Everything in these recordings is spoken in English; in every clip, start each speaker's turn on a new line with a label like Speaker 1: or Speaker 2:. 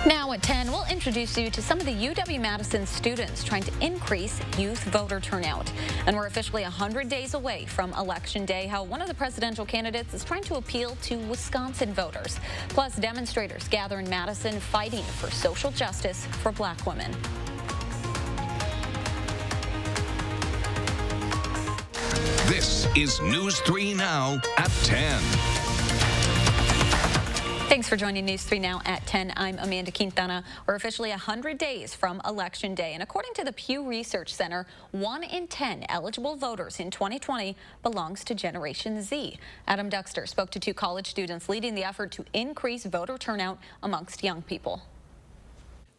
Speaker 1: Now at 10, we'll introduce you to some of the UW-Madison students trying to increase youth voter turnout. And we're officially 100 days away from Election Day, how one of the presidential candidates is trying to appeal to Wisconsin voters. Plus, demonstrators gather in Madison fighting for social justice for Black women.
Speaker 2: This is News 3 Now at 10.
Speaker 1: Thanks for joining News 3 Now at 10. I'm Amanda Quintana. We're officially 100 days from Election Day, and according to the Pew Research Center, 1 in 10 eligible voters in 2020 belongs to Generation Z. Adam Duxter spoke to 2 college students leading the effort to increase voter turnout amongst young people.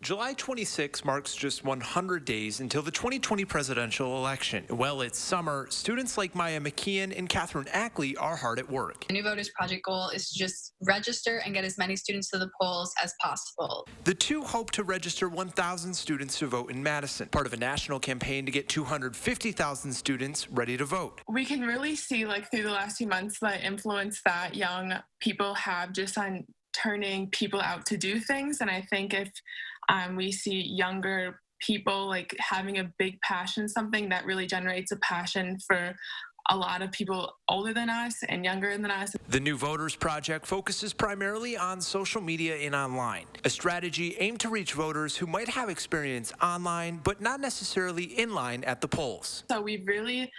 Speaker 3: July 26 marks just 100 days until the 2020 presidential election. Well, it's summer. Students like Maya McKeon and Catherine Ackley are hard at work.
Speaker 4: The New Voters Project goal is to just register and get as many students to the polls as possible.
Speaker 3: The two hope to register 1,000 students to vote in Madison, part of a national campaign to get 250,000 students ready to vote.
Speaker 5: We can really see, through the last few months, the influence that young people have just on turning people out to do things. And I think if we see younger people having a big passion, something that really generates a passion for a lot of people older than us and younger than us.
Speaker 3: The New Voters Project focuses primarily on social media and online, a strategy aimed to reach voters who might have experience online but not necessarily in line at the polls.
Speaker 5: So we've really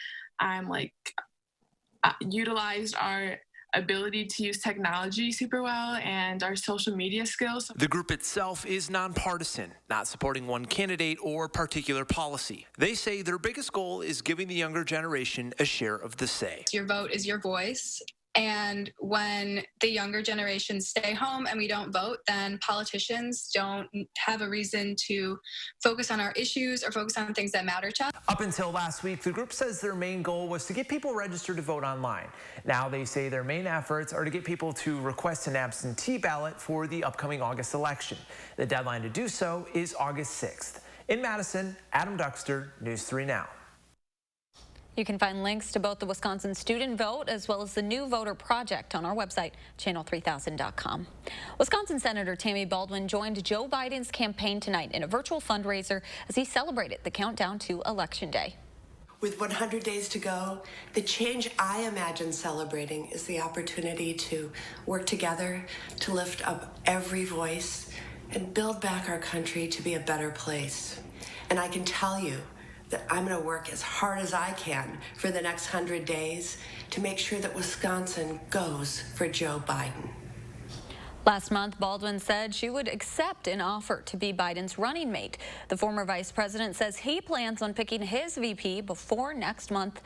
Speaker 5: utilized our ability to use technology super well and our social media skills.
Speaker 3: The group itself is nonpartisan, not supporting one candidate or particular policy. They say their biggest goal is giving the younger generation a share of the say.
Speaker 4: Your vote is your voice. And when the younger generations stay home and we don't vote, then politicians don't have a reason to focus on our issues or focus on things that matter to us.
Speaker 3: Up until last week, the group says their main goal was to get people registered to vote online. Now they say their main efforts are to get people to request an absentee ballot for the upcoming August election. The deadline to do so is August 6th. In Madison, Adam Duxter, News 3 Now.
Speaker 1: You can find links to both the Wisconsin Student Vote as well as the New Voter Project on our website, channel3000.com. Wisconsin Senator Tammy Baldwin joined Joe Biden's campaign tonight in a virtual fundraiser as he celebrated the countdown to Election Day.
Speaker 6: With 100 days to go, the change I imagine celebrating is the opportunity to work together to lift up every voice and build back our country to be a better place. And I can tell you that I'm going to work as hard as I can for the next 100 days to make sure that Wisconsin goes for Joe Biden.
Speaker 1: Last month, Baldwin said she would accept an offer to be Biden's running mate. The former vice president says he plans on picking his VP before next month's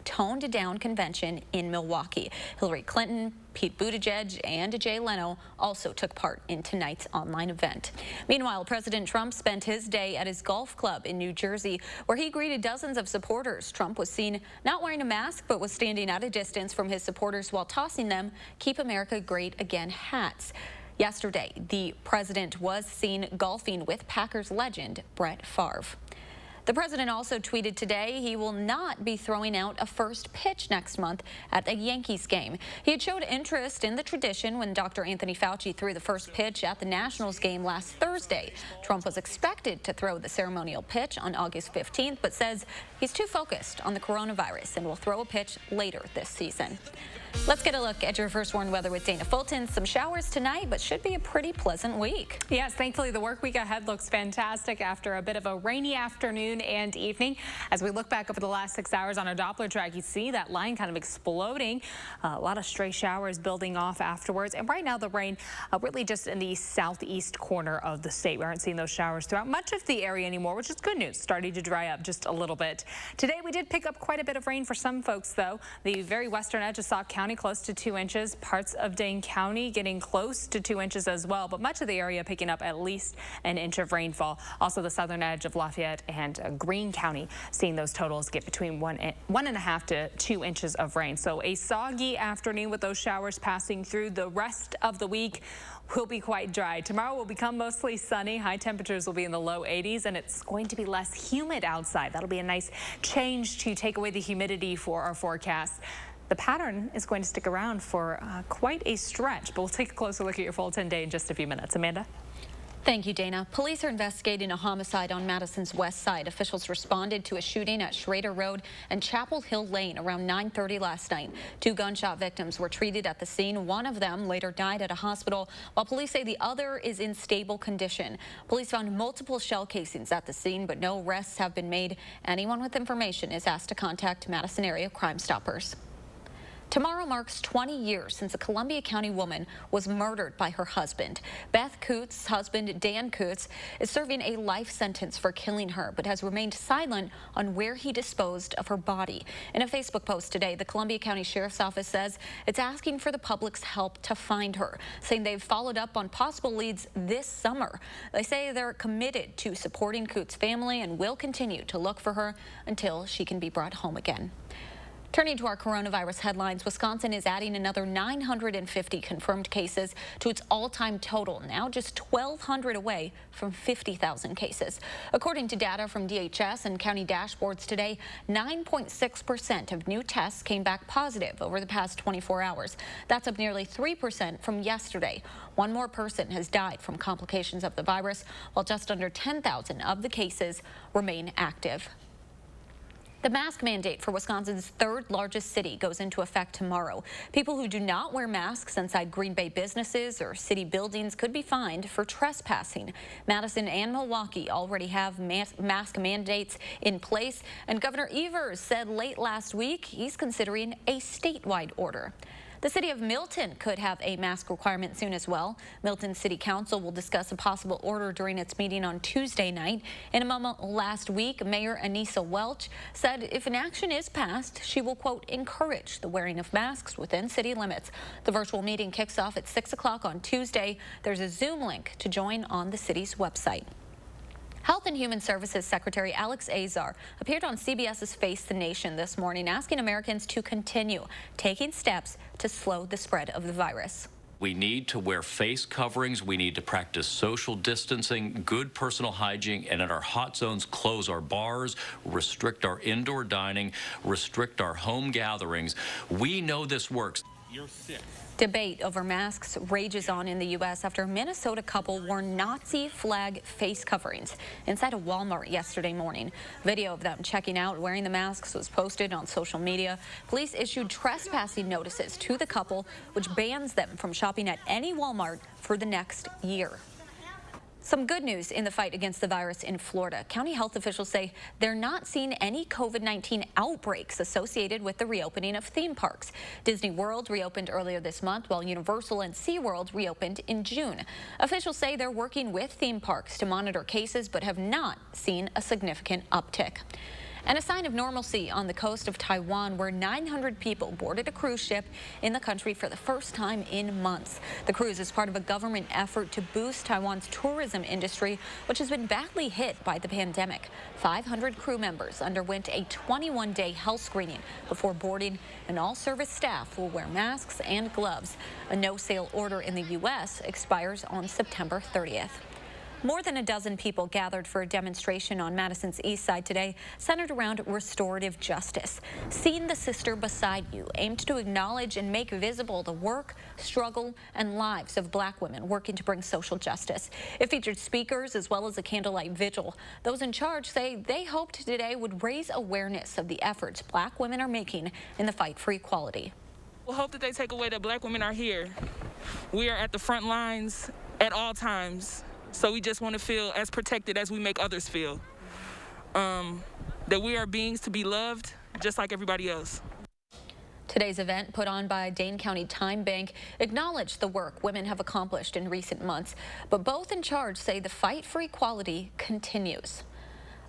Speaker 1: toned-down convention in Milwaukee. Hillary Clinton, Pete Buttigieg, and Jay Leno also took part in tonight's online event. Meanwhile, President Trump spent his day at his golf club in New Jersey, where he greeted dozens of supporters. Trump was seen not wearing a mask, but was standing at a distance from his supporters while tossing them "Keep America Great Again" hats. Yesterday, the president was seen golfing with Packers legend Brett Favre. The president also tweeted today he will not be throwing out a first pitch next month at a Yankees game. He had showed interest in the tradition when Dr. Anthony Fauci threw the first pitch at the Nationals game last Thursday. Trump was expected to throw the ceremonial pitch on August 15th, but says he's too focused on the coronavirus and will throw a pitch later this season. Let's get a look at your first warned weather with Dana Fulton. Some showers tonight, but should be a pretty pleasant week.
Speaker 7: Yes, thankfully the work week ahead looks fantastic after a bit of a rainy afternoon and evening. As we look back over the last 6 hours on our Doppler track, you see that line kind of exploding. A lot of stray showers building off afterwards. And right now the rain really just in the southeast corner of the state. We aren't seeing those showers throughout much of the area anymore, which is good news. Starting to dry up just a little bit. Today we did pick up quite a bit of rain for some folks, though. The very western edge of Sauk County close to 2 inches. Parts of Dane County getting close to 2 inches as well, but much of the area picking up at least an inch of rainfall. Also the southern edge of Lafayette and Greene County seeing those totals get between 1.5 to 2 inches of rain. So a soggy afternoon with those showers passing through. The rest of the week will be quite dry. Tomorrow will become mostly sunny. High temperatures will be in the low 80s, and it's going to be less humid outside. That'll be a nice change to take away the humidity for our forecast. The pattern is going to stick around for quite a stretch, but we'll take a closer look at your full 10-day in just a few minutes. Amanda?
Speaker 1: Thank you, Dana. Police are investigating a homicide on Madison's west side. Officials responded to a shooting at Schrader Road and Chapel Hill Lane around 9:30 last night. 2 gunshot victims were treated at the scene. One of them later died at a hospital, while police say the other is in stable condition. Police found multiple shell casings at the scene, but no arrests have been made. Anyone with information is asked to contact Madison area Crime Stoppers. Tomorrow marks 20 years since a Columbia County woman was murdered by her husband. Beth Coots' husband, Dan Coots, is serving a life sentence for killing her, but has remained silent on where he disposed of her body. In a Facebook post today, the Columbia County Sheriff's Office says it's asking for the public's help to find her, saying they've followed up on possible leads this summer. They say they're committed to supporting Coots' family and will continue to look for her until she can be brought home again. Turning to our coronavirus headlines, Wisconsin is adding another 950 confirmed cases to its all-time total, now just 1,200 away from 50,000 cases. According to data from DHS and county dashboards today, 9.6% of new tests came back positive over the past 24 hours. That's up nearly 3% from yesterday. One more person has died from complications of the virus, while just under 10,000 of the cases remain active. The mask mandate for Wisconsin's third largest city goes into effect tomorrow. People who do not wear masks inside Green Bay businesses or city buildings could be fined for trespassing. Madison and Milwaukee already have mask mandates in place, and Governor Evers said late last week he's considering a statewide order. The city of Milton could have a mask requirement soon as well. Milton City Council will discuss a possible order during its meeting on Tuesday night. In a memo last week, Mayor Anissa Welch said if an action is passed, she will, quote, encourage the wearing of masks within city limits. The virtual meeting kicks off at 6 o'clock on Tuesday. There's a Zoom link to join on the city's website. Health and Human Services Secretary Alex Azar appeared on CBS's Face the Nation this morning, asking Americans to continue taking steps to slow the spread of the virus.
Speaker 8: We need to wear face coverings. We need to practice social distancing, good personal hygiene, and in our hot zones, close our bars, restrict our indoor dining, restrict our home gatherings. We know this works. You're sick.
Speaker 1: Debate over masks rages on in the U.S. after a Minnesota couple wore Nazi flag face coverings inside a Walmart yesterday morning. Video of them checking out wearing the masks was posted on social media. Police issued trespassing notices to the couple, which bans them from shopping at any Walmart for the next year. Some good news in the fight against the virus in Florida. County health officials say they're not seeing any COVID-19 outbreaks associated with the reopening of theme parks. Disney World reopened earlier this month, while Universal and SeaWorld reopened in June. Officials say they're working with theme parks to monitor cases, but have not seen a significant uptick. And a sign of normalcy on the coast of Taiwan, where 900 people boarded a cruise ship in the country for the first time in months. The cruise is part of a government effort to boost Taiwan's tourism industry, which has been badly hit by the pandemic. 500 crew members underwent a 21-day health screening before boarding, and all service staff will wear masks and gloves. A no-sail order in the U.S. expires on September 30th. More than a dozen people gathered for a demonstration on Madison's east side today, centered around restorative justice. Seeing the Sister Beside You aimed to acknowledge and make visible the work, struggle, and lives of Black women working to bring social justice. It featured speakers as well as a candlelight vigil. Those in charge say they hoped today would raise awareness of the efforts Black women are making in the fight for equality.
Speaker 9: We hope that they take away that Black women are here. We are at the front lines at all times. So we just want to feel as protected as we make others feel. That we are beings to be loved just like everybody else.
Speaker 1: Today's event, put on by Dane County Time Bank, acknowledged the work women have accomplished in recent months. But both in charge say the fight for equality continues.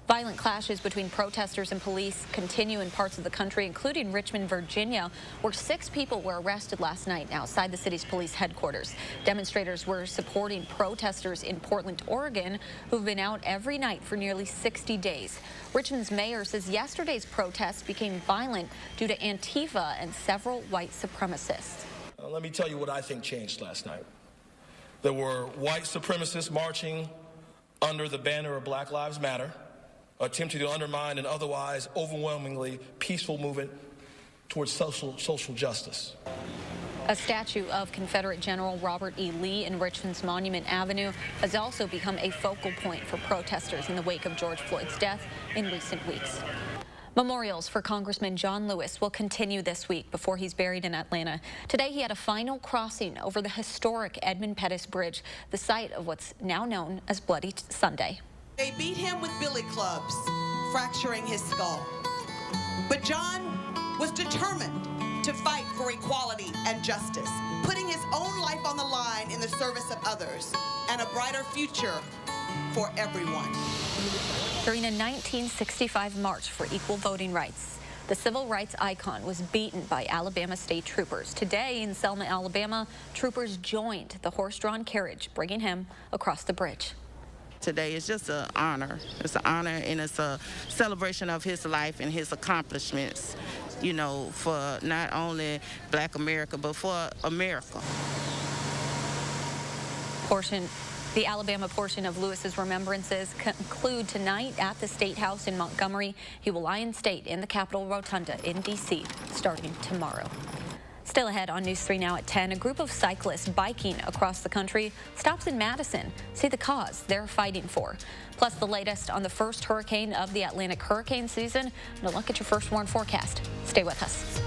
Speaker 1: Violent clashes between protesters and police continue in parts of the country, including Richmond, Virginia, where 6 people were arrested last night outside the city's police headquarters. Demonstrators were supporting protesters in Portland, Oregon, who've been out every night for nearly 60 days. Richmond's mayor says yesterday's protests became violent due to Antifa and several white supremacists.
Speaker 10: Let me tell you what I think changed last night. There were white supremacists marching under the banner of Black Lives Matter, attempting to undermine an otherwise overwhelmingly peaceful movement towards social justice.
Speaker 1: A statue of Confederate General Robert E. Lee in Richmond's Monument Avenue has also become a focal point for protesters in the wake of George Floyd's death in recent weeks. Memorials for Congressman John Lewis will continue this week before he's buried in Atlanta. Today, he had a final crossing over the historic Edmund Pettus Bridge, the site of what's now known as Bloody Sunday.
Speaker 11: They beat him with billy clubs, fracturing his skull. But John was determined to fight for equality and justice, putting his own life on the line in the service of others and a brighter future for everyone.
Speaker 1: During a 1965 march for equal voting rights, the civil rights icon was beaten by Alabama state troopers. Today in Selma, Alabama, troopers joined the horse-drawn carriage, bringing him across the bridge.
Speaker 12: Today is just an honor. It's an honor, and it's a celebration of his life and his accomplishments, you know, for not only Black America, but for America.
Speaker 1: The Alabama portion of Lewis's remembrances conclude tonight at the State House in Montgomery. He will lie in state in the Capitol Rotunda in D.C. starting tomorrow. Still ahead on News 3 Now at 10, a group of cyclists biking across the country stops in Madison. See the cause they're fighting for. Plus the latest on the first hurricane of the Atlantic hurricane season, and a look at your first warn forecast. Stay with us.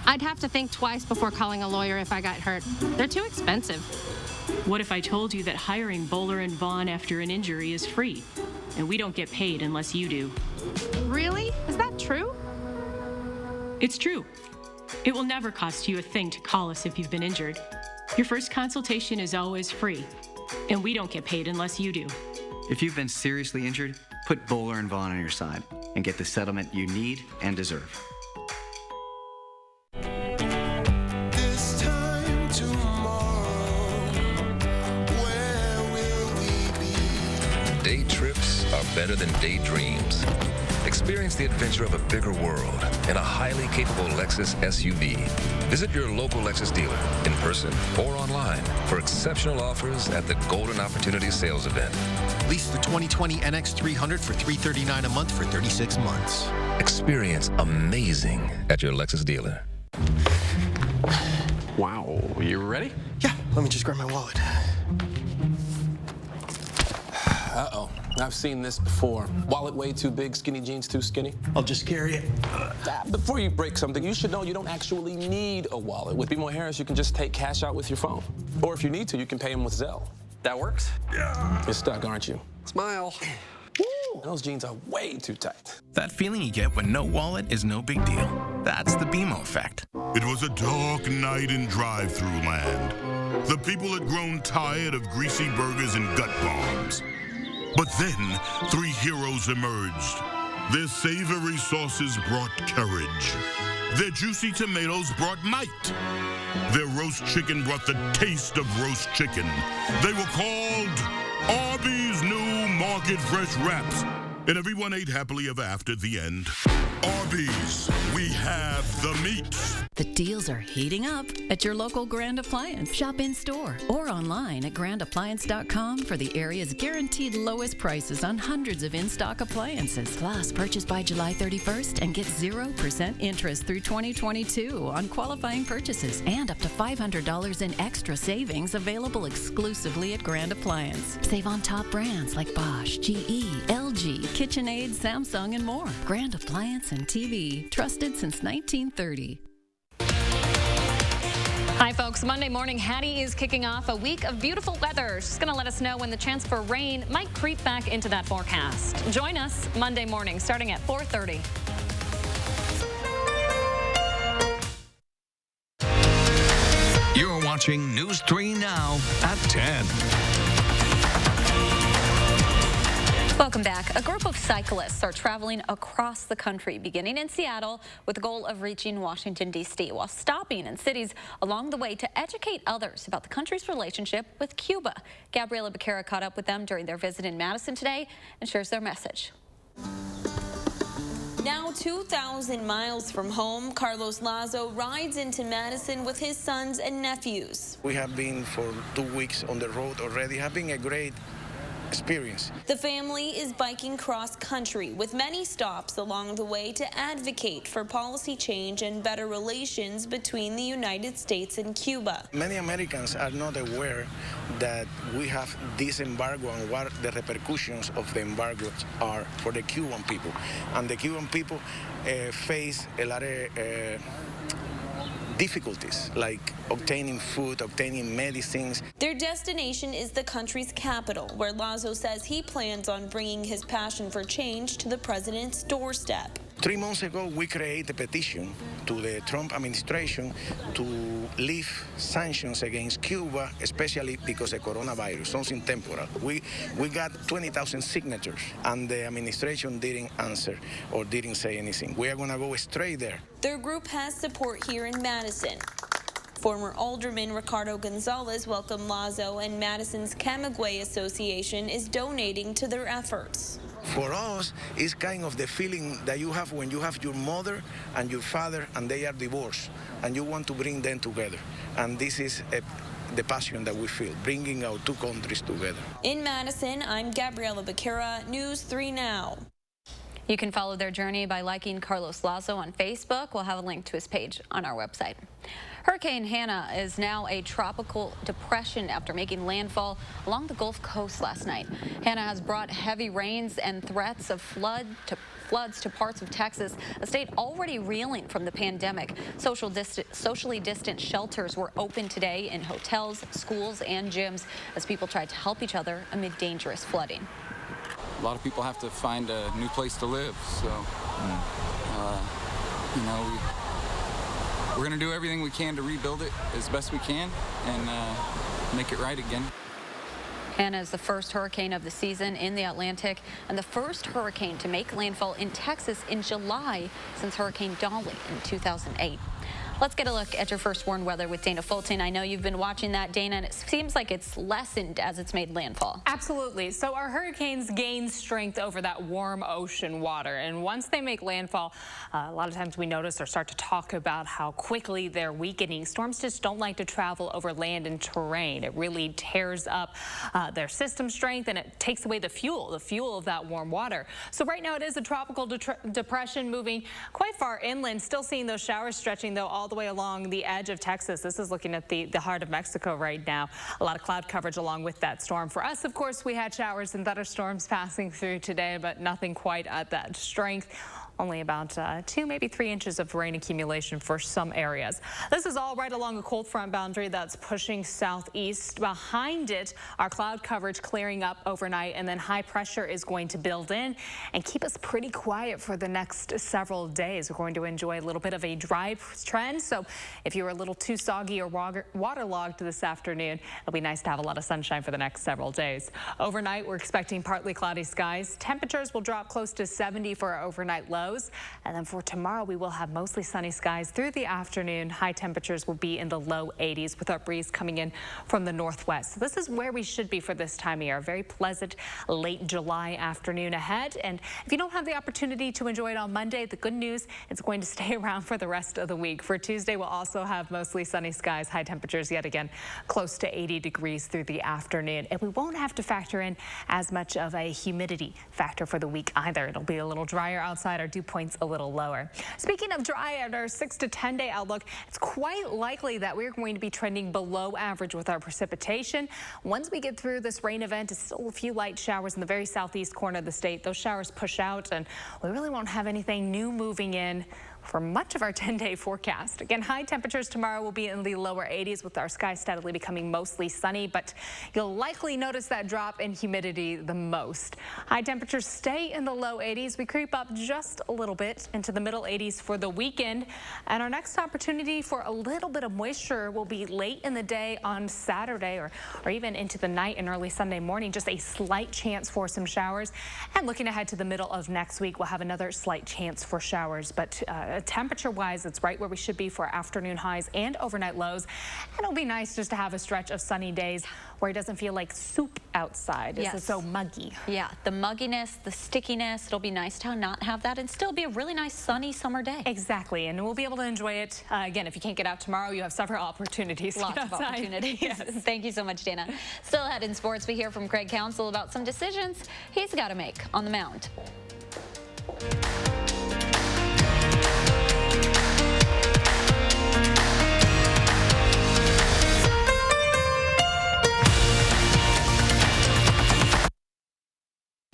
Speaker 13: I'd have to think twice before calling a lawyer if I got hurt. They're too expensive.
Speaker 14: What if I told you that hiring Bowler and Vaughn after an injury is free, and we don't get paid unless you do?
Speaker 13: Really? Is that true?
Speaker 14: It's true. It will never cost you a thing to call us if you've been injured. Your first consultation is always free, and we don't get paid unless you do.
Speaker 15: If you've been seriously injured, put Bowler and Vaughn on your side and get the settlement you need and deserve.
Speaker 2: Day trips are better than daydreams. Experience the adventure of a bigger world in a highly capable Lexus SUV. Visit your local Lexus dealer in person or online for exceptional offers at the Golden Opportunity Sales Event.
Speaker 16: Lease the 2020 NX 300 for $339 a month for 36 months.
Speaker 2: Experience amazing at your Lexus dealer.
Speaker 17: Wow, you ready?
Speaker 16: Yeah, let me just grab my wallet.
Speaker 17: Uh-oh, I've seen this before. Wallet way too big, skinny jeans too skinny.
Speaker 16: I'll just carry it.
Speaker 17: Before you break something, you should know you don't actually need a wallet. With BMO Harris, you can just take cash out with your phone. Or if you need to, you can pay them with Zelle.
Speaker 16: That works?
Speaker 17: Yeah. You're stuck, aren't you?
Speaker 16: Smile.
Speaker 17: Woo! Those jeans are way too tight.
Speaker 18: That feeling you get when no wallet is no big deal. That's the BMO effect.
Speaker 19: It was a dark night in drive-thru land. The people had grown tired of greasy burgers and gut bombs. But then, three heroes emerged. Their savory sauces brought courage. Their juicy tomatoes brought might. Their roast chicken brought the taste of roast chicken. They were called Arby's New Market Fresh Wraps. And everyone ate happily ever after at the end. Arby's, we have the meats.
Speaker 20: The deals are heating up at your local Grand Appliance. Shop in store or online at grandappliance.com for the area's guaranteed lowest prices on hundreds of in-stock appliances. Plus, purchase by July 31st and get 0% interest through 2022 on qualifying purchases and up to $500 in extra savings available exclusively at Grand Appliance. Save on top brands like Bosch, GE, LG, KitchenAid, Samsung, and more. Grand Appliance and TV, trusted since 1930.
Speaker 7: Hi, folks. Monday morning, Hattie is kicking off a week of beautiful weather. She's going to let us know when the chance for rain might creep back into that forecast. Join us Monday morning, starting at 4:30.
Speaker 2: You're watching News 3 Now at 10.
Speaker 1: Welcome back. A group of cyclists are traveling across the country, beginning in Seattle with the goal of reaching Washington, D.C., while stopping in cities along the way to educate others about the country's relationship with Cuba. Gabriela Becerra caught up with them during their visit in Madison today and shares their message.
Speaker 21: Now 2,000 miles from home, Carlos Lazo rides into Madison with his sons and nephews.
Speaker 22: We have been for 2 weeks on the road already, having a great
Speaker 5: experience.
Speaker 21: The family is biking cross-country with many stops along the way to advocate for policy change and better relations between the United States and Cuba.
Speaker 5: Many Americans are not aware that we have this embargo and what the repercussions of the embargo are for the Cuban people. And the Cuban people face a lot of difficulties like obtaining food, obtaining medicines.
Speaker 21: Their destination is the country's capital, where Lazo says he plans on bringing his passion for change to the president's doorstep.
Speaker 5: 3 months ago, we created a petition to the Trump administration to lift sanctions against Cuba, especially because of coronavirus, something temporal. We got 20,000 signatures, and the administration didn't answer or didn't say anything. We are going to go straight there.
Speaker 21: Their group has support here in Madison. Former Alderman Ricardo Gonzalez welcomed Lazo, and Madison's Camagüey Association is donating to their efforts.
Speaker 5: For us, it's kind of the feeling that you have when you have your mother and your father and they are divorced and you want to bring them together. And this is the passion that we feel, bringing our two countries together.
Speaker 21: In Madison, I'm Gabriela Becerra, News 3 Now.
Speaker 1: You can follow their journey by liking Carlos Lazo on Facebook. We'll have a link to his page on our website. Hurricane Hannah is now a tropical depression after making landfall along the Gulf Coast last night. Hannah has brought heavy rains and threats of floods to parts of Texas, a state already reeling from the pandemic. Socially distant shelters were open today in hotels, schools, and gyms as people tried to help each other amid dangerous flooding.
Speaker 22: A lot of people have to find a new place to live, so you know, we're going to do everything we can to rebuild it as best we can and make it right again.
Speaker 1: Hannah is the first hurricane of the season in the Atlantic and the first hurricane to make landfall in Texas in July since Hurricane Dolly in 2008. Let's get a look at your first warned weather with Dana Fulton. I know you've been watching that, Dana, and it seems like it's lessened as it's made landfall.
Speaker 7: Absolutely. So our hurricanes gain strength over that warm ocean water. And once they make landfall, a lot of times we notice or start to talk about how quickly they're weakening. Storms just don't like to travel over land and terrain. It really tears up their system strength and it takes away the fuel of that warm water. So right now it is a tropical depression moving quite far inland. Still seeing those showers stretching, though, all the way along the edge of Texas. This is looking at the heart of Mexico right now. A lot of cloud coverage along with that storm. For us, of course, we had showers and thunderstorms passing through today, but nothing quite at that strength. Only about 2, maybe 3 inches of rain accumulation for some areas. This is all right along a cold front boundary that's pushing southeast. Behind it, our cloud coverage clearing up overnight, and then high pressure is going to build in and keep us pretty quiet for the next several days. We're going to enjoy a little bit of a dry trend, so if you're a little too soggy or waterlogged this afternoon, it'll be nice to have a lot of sunshine for the next several days. Overnight, we're expecting partly cloudy skies. Temperatures will drop close to 70 for our overnight low. And then for tomorrow, we will have mostly sunny skies through the afternoon. High temperatures will be in the low 80s with our breeze coming in from the northwest. So this is where we should be for this time of year. A very pleasant late July afternoon ahead. And if you don't have the opportunity to enjoy it on Monday, the good news, it's going to stay around for the rest of the week. For Tuesday, we'll also have mostly sunny skies. High temperatures yet again close to 80 degrees through the afternoon. And we won't have to factor in as much of a humidity factor for the week either. It'll be a little drier outside. Our dew points a little lower. Speaking of dry, at our 6 to 10 day outlook, it's quite likely that we're going to be trending below average with our precipitation. Once we get through this rain event, it's still a few light showers in the very southeast corner of the state. Those showers push out and we really won't have anything new moving in for much of our 10-day forecast. Again, high temperatures tomorrow will be in the lower 80s with our sky steadily becoming mostly sunny, but you'll likely notice that drop in humidity the most. High temperatures stay in the low 80s. We creep up just a little bit into the middle 80s for the weekend. And our next opportunity for a little bit of moisture will be late in the day on Saturday or even into the night and early Sunday morning. Just a slight chance for some showers. And looking ahead to the middle of next week, we'll have another slight chance for showers, but Temperature-wise, it's right where we should be for afternoon highs and overnight lows. And it'll be nice just to have a stretch of sunny days where it doesn't feel like soup outside. It's so muggy.
Speaker 1: Yeah, the mugginess, the stickiness, it'll be nice to not have that and still be a really nice sunny summer day.
Speaker 7: Exactly, and we'll be able to enjoy it. Again, if you can't get out tomorrow, you have several opportunities.
Speaker 1: Lots of opportunities.
Speaker 7: Yes.
Speaker 1: Thank you so much, Dana. Still ahead in sports, we hear from Craig Counsell about some decisions he's got to make on the mound.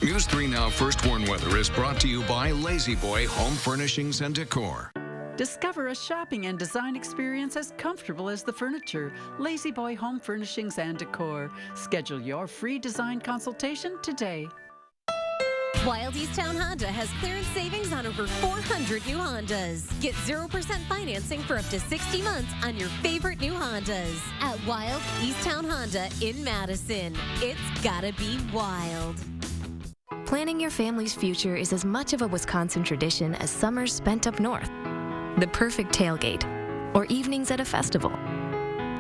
Speaker 3: News 3 Now First Warn Weather is brought to you by Lazy Boy Home Furnishings and Decor.
Speaker 4: Discover a shopping and design experience as comfortable as the furniture. Lazy Boy Home Furnishings and Decor. Schedule your free design consultation today.
Speaker 23: Wild Easttown Honda has clearance savings on over 400 new Hondas. Get 0% financing for up to 60 months on your favorite new Hondas at Wild Easttown Honda in Madison. It's gotta be wild.
Speaker 24: Planning your family's future is as much of a Wisconsin tradition as summers spent up north, the perfect tailgate, or evenings at a festival.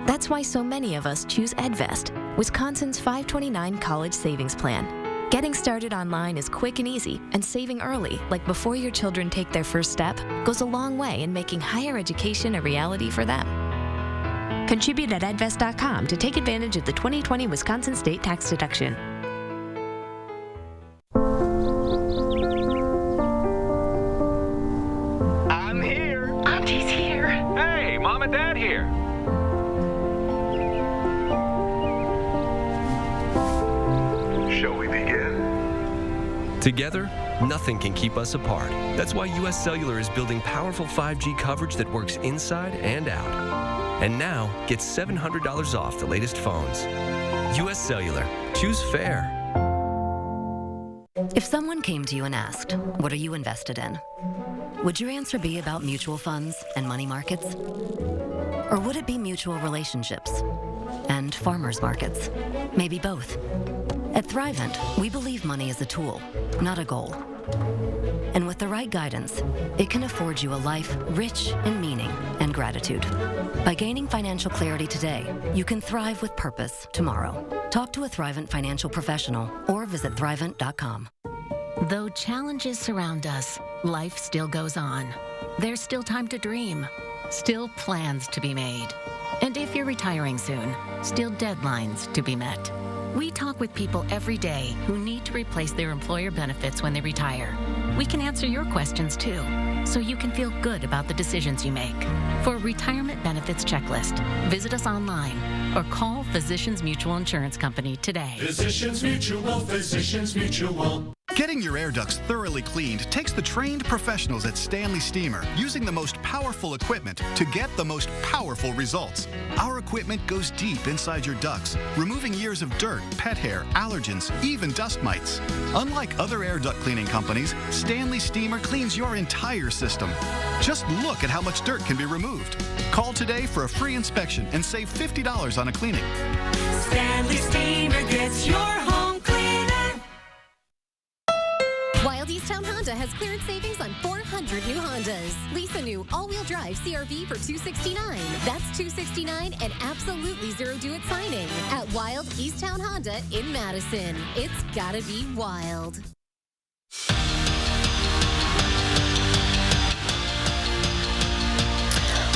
Speaker 24: That's why so many of us choose EdVest, Wisconsin's 529 college savings plan. Getting started online is quick and easy, and saving early, like before your children take their first step, goes a long way in making higher education a reality for them. Contribute at edvest.com to take advantage of the 2020 Wisconsin state tax deduction.
Speaker 25: I'm here. Auntie's here. Hey, Mom and Dad here. Shall we begin?
Speaker 26: Together, nothing can keep us apart. That's why U.S. Cellular is building powerful 5G coverage that works inside and out. And now, get $700 off the latest phones. U.S. Cellular. Choose fair.
Speaker 27: If someone came to you and asked, what are you invested in? Would your answer be about mutual funds and money markets? Or would it be mutual relationships and farmers markets? Maybe both. At Thrivent, we believe money is a tool, not a goal. And with the right guidance, it can afford you a life rich in meaning and gratitude. By gaining financial clarity today, you can thrive with purpose tomorrow. Talk to a Thrivent financial professional or visit Thrivent.com.
Speaker 28: Though challenges surround us, life still goes on. There's still time to dream, still plans to be made. And if you're retiring soon, still deadlines to be met. We talk with people every day who need to replace their employer benefits when they retire. We can answer your questions too, so you can feel good about the decisions you make. For a retirement benefits checklist, visit us online or call Physicians Mutual Insurance Company today.
Speaker 29: Physicians Mutual, Physicians Mutual.
Speaker 30: Getting your air ducts thoroughly cleaned takes the trained professionals at Stanley Steamer using the most powerful equipment to get the most powerful results. Our equipment goes deep inside your ducts, removing years of dirt, pet hair, allergens, even dust mites. Unlike other air duct cleaning companies, Stanley Steamer cleans your entire system. Just look at how much dirt can be removed. Call today for a free inspection and save $50 on a cleaning.
Speaker 29: Stanley Steamer gets your home cleaner.
Speaker 23: Wild Easttown Honda has clearance savings on 400 new Hondas. Lease a new all-wheel drive CR-V for $269. That's $269 and absolutely zero due at signing at Wild Easttown Honda in Madison. It's gotta be wild.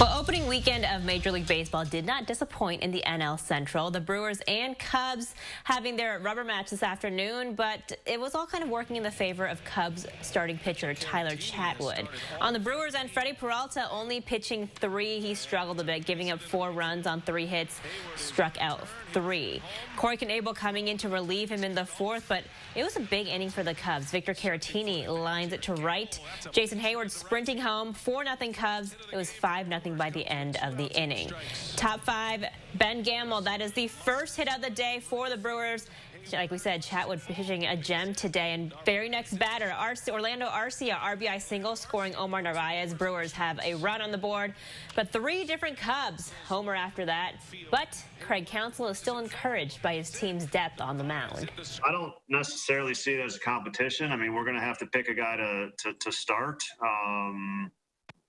Speaker 31: Well, opening weekend of Major League Baseball did not disappoint in the NL Central. The Brewers and Cubs having their rubber match this afternoon, but it was all kind of working in the favor of Cubs starting pitcher Tyler Chatwood. On the Brewers end, Freddie Peralta only pitching 3. He struggled a bit, giving up 4 runs on 3 hits, struck out 3. Corey Knebel coming in to relieve him in the 4th, but it was a big inning for the Cubs. Victor Caratini lines it to right. Jason Hayward sprinting home, 4-0 Cubs. It was 5-0 by the end of the inning. Top 5, Ben Gamble. That is the first hit of the day for the Brewers. Like we said, Chatwood pitching a gem today. And very next batter, Orlando Arcia, RBI single, scoring Omar Narvaez. Brewers have a run on the board, but 3 different Cubs. Homer after that. But Craig Counsell is still encouraged by his team's depth on the mound.
Speaker 32: I don't necessarily see it as a competition. I mean, we're going to have to pick a guy to start.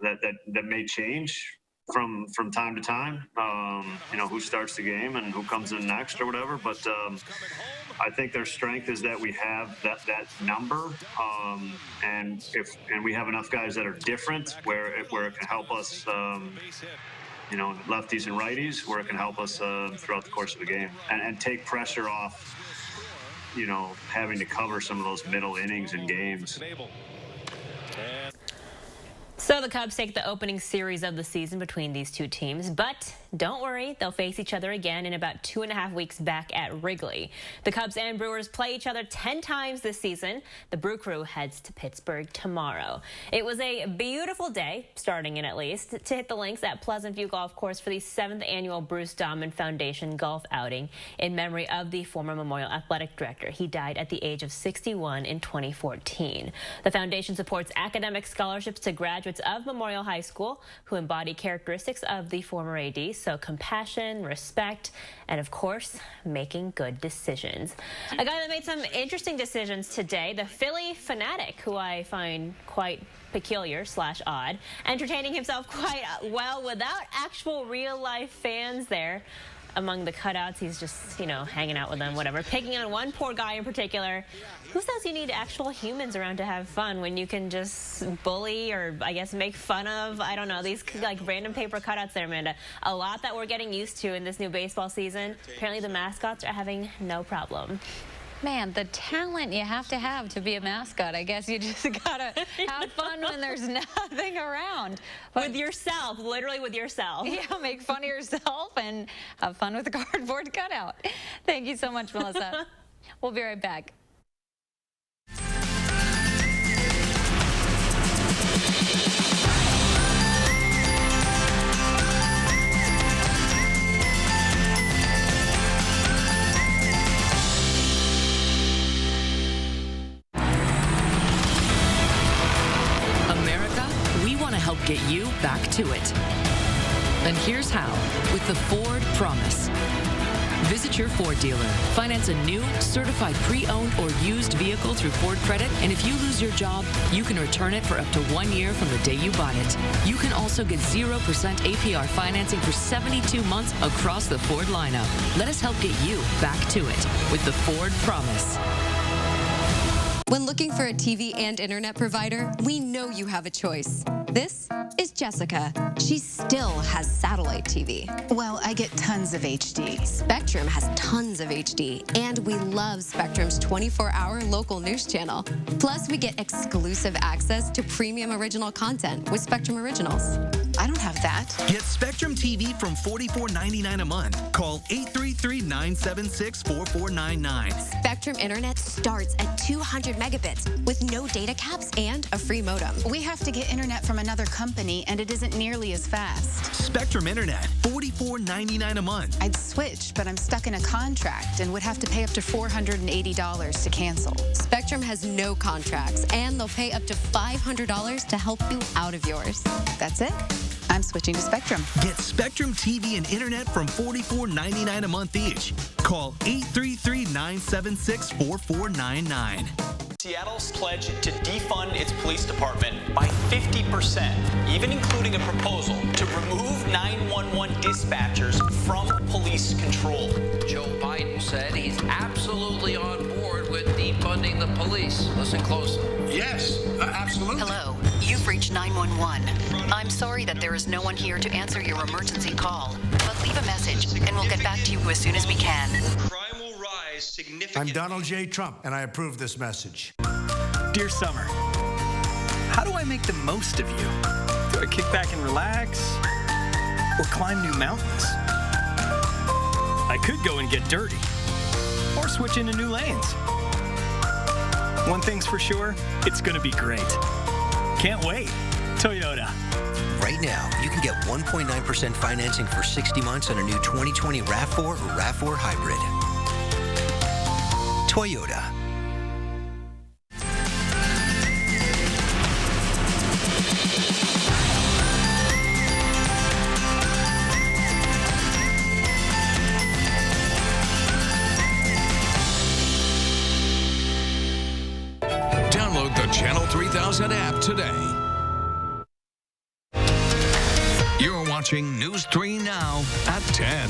Speaker 32: that may change from time to time. Who starts the game and who comes in next or whatever. But I think their strength is that we have that number, and we have enough guys that are different where it can help us. Lefties and righties, where it can help us throughout the course of the game and take pressure off. Having to cover some of those middle innings in games.
Speaker 31: So the Cubs take the opening series of the season between these two teams, but don't worry, they'll face each other again in about 2.5 weeks back at Wrigley. The Cubs and Brewers play each other 10 times this season. The Brew Crew heads to Pittsburgh tomorrow. It was a beautiful day, starting in at least, to hit the links at Pleasant View Golf Course for the 7th annual Bruce Dahman Foundation golf outing in memory of the former Memorial Athletic Director. He died at the age of 61 in 2014. The foundation supports academic scholarships to graduates of Memorial High School who embody characteristics of the former AD, so compassion, respect, and of course, making good decisions. A guy that made some interesting decisions today, the Philly fanatic, who I find quite peculiar/odd, entertaining himself quite well without actual real-life fans there. Among the cutouts, he's just, hanging out with them, whatever. Picking on one poor guy in particular. Who says you need actual humans around to have fun when you can just bully or, I guess, make fun of, I don't know, these random paper cutouts there, Amanda? A lot that we're getting used to in this new baseball season. Apparently the mascots are having no problem.
Speaker 1: Man, the talent you have to be a mascot. I guess you just gotta have fun when there's nothing around.
Speaker 31: But with yourself, literally with yourself.
Speaker 1: Yeah, make fun of yourself and have fun with the cardboard cutout. Thank you so much, Melissa. We'll be right back.
Speaker 6: Help get you back to it. And here's how, with the Ford Promise. Visit your Ford dealer, finance a new, certified pre-owned or used vehicle through Ford Credit, and if you lose your job, you can return it for up to 1 year from the day you bought it. You can also get 0% APR financing for 72 months across the Ford lineup. Let us help get you back to it with the Ford Promise.
Speaker 8: When looking for a TV and internet provider, we know you have a choice. This is Jessica. She still has satellite TV.
Speaker 9: Well, I get tons of HD.
Speaker 8: Spectrum has tons of HD, and we love Spectrum's 24-hour local news channel. Plus, we get exclusive access to premium original content with Spectrum Originals.
Speaker 9: I don't have that.
Speaker 10: Get Spectrum TV from $44.99 a month. Call 833-976-4499.
Speaker 8: Spectrum Internet starts at 200 megabits with no data caps and a free modem.
Speaker 9: We have to get internet from another company, and it isn't nearly as fast.
Speaker 10: Spectrum Internet, $44.99 a month.
Speaker 9: I'd switch, but I'm stuck in a contract and would have to pay up to $480 to cancel.
Speaker 8: Spectrum has no contracts, and they'll pay up to $500 to help you out of yours.
Speaker 9: That's it. I'm switching to Spectrum.
Speaker 10: Get Spectrum TV and internet from $44.99 a month each. Call 833-976-4499.
Speaker 11: Seattle's pledged to defund its police department by 50%, even including a proposal to remove 911 dispatchers from police control.
Speaker 12: Joe Biden said he's absolutely on board with defunding the police. Listen closely.
Speaker 13: Yes, absolutely.
Speaker 28: Hello, you've reached 911. I'm sorry that there is no one here to answer your emergency call, but leave a message and we'll get back to you as soon as we can.
Speaker 13: Crime will rise significantly.
Speaker 14: I'm Donald J. Trump, and I approve this message.
Speaker 15: Dear Summer, how do I make the most of you? Do I kick back and relax? Or climb new mountains? I could go and get dirty. Or switch into new lanes. One thing's for sure, it's gonna be great. Can't wait. Toyota.
Speaker 16: Right now, you can get 1.9% financing for 60 months on a new 2020 RAV4 or RAV4 Hybrid. Toyota.
Speaker 3: Download the Channel 3000 app today. at 10.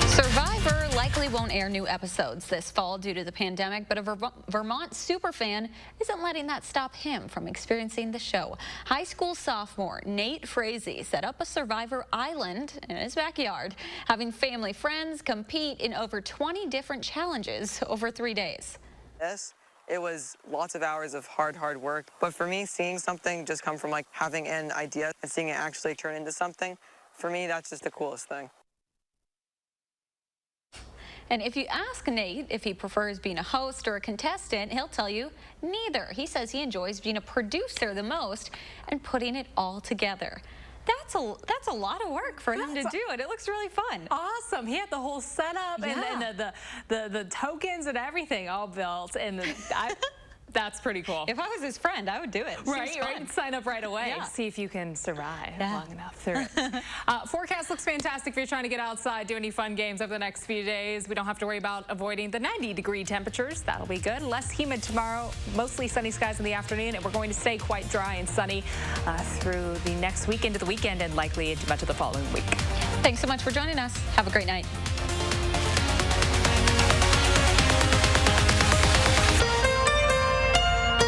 Speaker 1: Survivor likely won't air new episodes this fall due to the pandemic, but a Vermont superfan isn't letting that stop him from experiencing the show. High school sophomore Nate Frazee set up a Survivor island in his backyard, having family friends compete in over 20 different challenges over 3 days.
Speaker 2: Yes. It was lots of hours of hard work. But for me, seeing something just come from like having an idea and seeing it actually turn into something, for me, that's just the coolest thing.
Speaker 1: And if you ask Nate if he prefers being a host or a contestant, he'll tell you neither. He says he enjoys being a producer the most and putting it all together. That's a lot of work for him to do it. It looks really fun.
Speaker 4: Awesome. He had the whole setup and the tokens and everything all built. And that's pretty cool.
Speaker 1: If I was his friend, I would do it.
Speaker 4: Right. Sign up right away.
Speaker 1: Yeah.
Speaker 4: See if you can survive long enough through it. Forecast looks fantastic if you're trying to get outside, do any fun games over the next few days. We don't have to worry about avoiding the 90-degree temperatures. That'll be good. Less humid tomorrow. Mostly sunny skies in the afternoon, and we're going to stay quite dry and sunny through the next week into the weekend and likely into much of the following week.
Speaker 1: Thanks so much for joining us. Have a great night.